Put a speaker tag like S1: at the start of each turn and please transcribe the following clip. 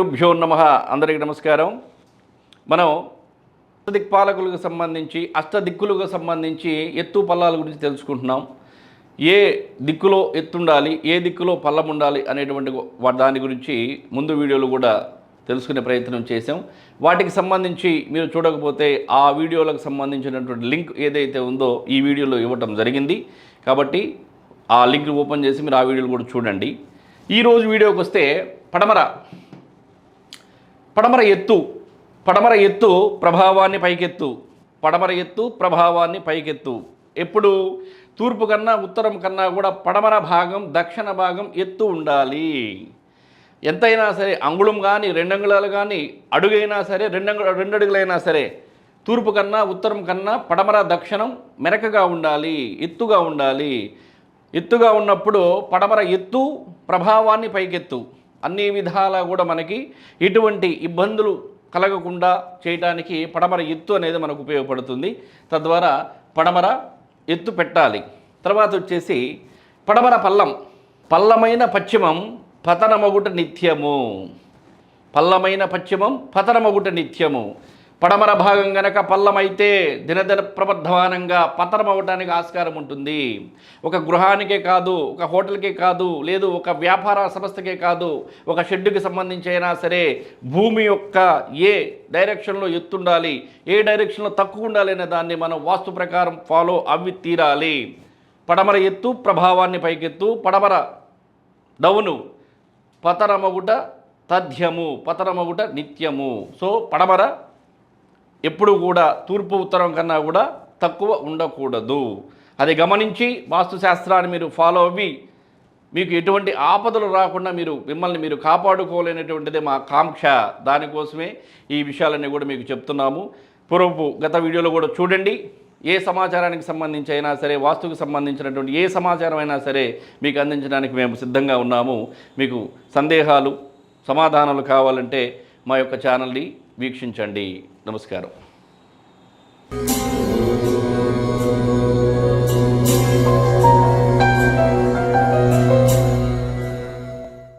S1: గురుభ్యో నమః. అందరికీ నమస్కారం. మనం అష్టదిక్పాలకులకు సంబంధించి అష్టదిక్కులకు సంబంధించి ఎత్తు పల్లాల గురించి తెలుసుకుంటున్నాం. ఏ దిక్కులో ఎత్తుండాలి, ఏ దిక్కులో పల్లం ఉండాలి అనేటువంటి దాని గురించి ముందు వీడియోలు కూడా తెలుసుకునే ప్రయత్నం చేసాం. వాటికి సంబంధించి మీరు చూడకపోతే ఆ వీడియోలకు సంబంధించినటువంటి లింక్ ఏదైతే ఉందో ఈ వీడియోలో ఇవ్వటం జరిగింది. కాబట్టి ఆ లింక్ ఓపెన్ చేసి మీరు ఆ వీడియోలు కూడా చూడండి. ఈరోజు వీడియోకి వస్తే పడమర ఎత్తు ప్రభావాన్ని పైకెత్తు. పడమర ఎత్తు ప్రభావాన్ని పైకెత్తు. ఎప్పుడు తూర్పు కన్నా ఉత్తరం కన్నా కూడా పడమర భాగం దక్షిణ భాగం ఎత్తు ఉండాలి. ఎంతైనా సరే అంగుళం కానీ 2 అంగుళాలు కానీ అడుగైనా సరే 2 అడుగులైనా సరే తూర్పు కన్నా ఉత్తరం కన్నా పడమర దక్షిణం మెరకగా ఉండాలి, ఎత్తుగా ఉండాలి. ఎత్తుగా ఉన్నప్పుడు పడమర ఎత్తు ప్రభావాన్ని పైకెత్తు. అన్ని విధాలా కూడా మనకి ఎటువంటి ఇబ్బందులు కలగకుండా చేయడానికి పడమర ఎత్తు అనేది మనకు ఉపయోగపడుతుంది. తద్వారా పడమర ఎత్తు పెట్టాలి. తర్వాత వచ్చేసి పడమర పల్లమైన పశ్చిమం పతనమగుట నిత్యము. పల్లమైన పశ్చిమం పతనమగుట నిత్యము. పడమర భాగం గనక పల్లమైతే దినదిన ప్రవర్ధమానంగా పతనం అవ్వడానికి ఆస్కారం ఉంటుంది. ఒక గృహానికే కాదు, ఒక హోటల్కే కాదు, లేదు ఒక వ్యాపార సంస్థకే కాదు, ఒక షెడ్డుకి సంబంధించి అయినా సరే భూమి యొక్క ఏ డైరెక్షన్లో ఎత్తుండాలి, ఏ డైరెక్షన్లో తక్కువ ఉండాలి అనే దాన్ని మనం వాస్తు ప్రకారం ఫాలో అవి తీరాలి. పడమర ఎత్తు ప్రభావాన్ని పైకెత్తు. పడమర డౌను పతనమగుట తథ్యము, పతనమగుట నిత్యము. సో పడమర ఎప్పుడు కూడా తూర్పు ఉత్తరం కన్నా కూడా తక్కువ ఉండకూడదు. అది గమనించి వాస్తుశాస్త్రాన్ని మీరు ఫాలో అవ్వి మీకు ఎటువంటి ఆపదలు రాకుండా మిమ్మల్ని మీరు కాపాడుకోలేనటువంటిదే మా కాంక్ష. దానికోసమే ఈ విషయాలన్నీ కూడా మీకు చెప్తున్నాము. గత వీడియోలో కూడా చూడండి. ఏ సమాచారానికి సంబంధించి అయినా సరే, వాస్తుకు సంబంధించినటువంటి ఏ సమాచారం అయినా సరే మీకు అందించడానికి మేము సిద్ధంగా ఉన్నాము. మీకు సందేహాలు సమాధానాలు కావాలంటే మా యొక్క ఛానల్ని వీక్షించండి. నమస్కారం.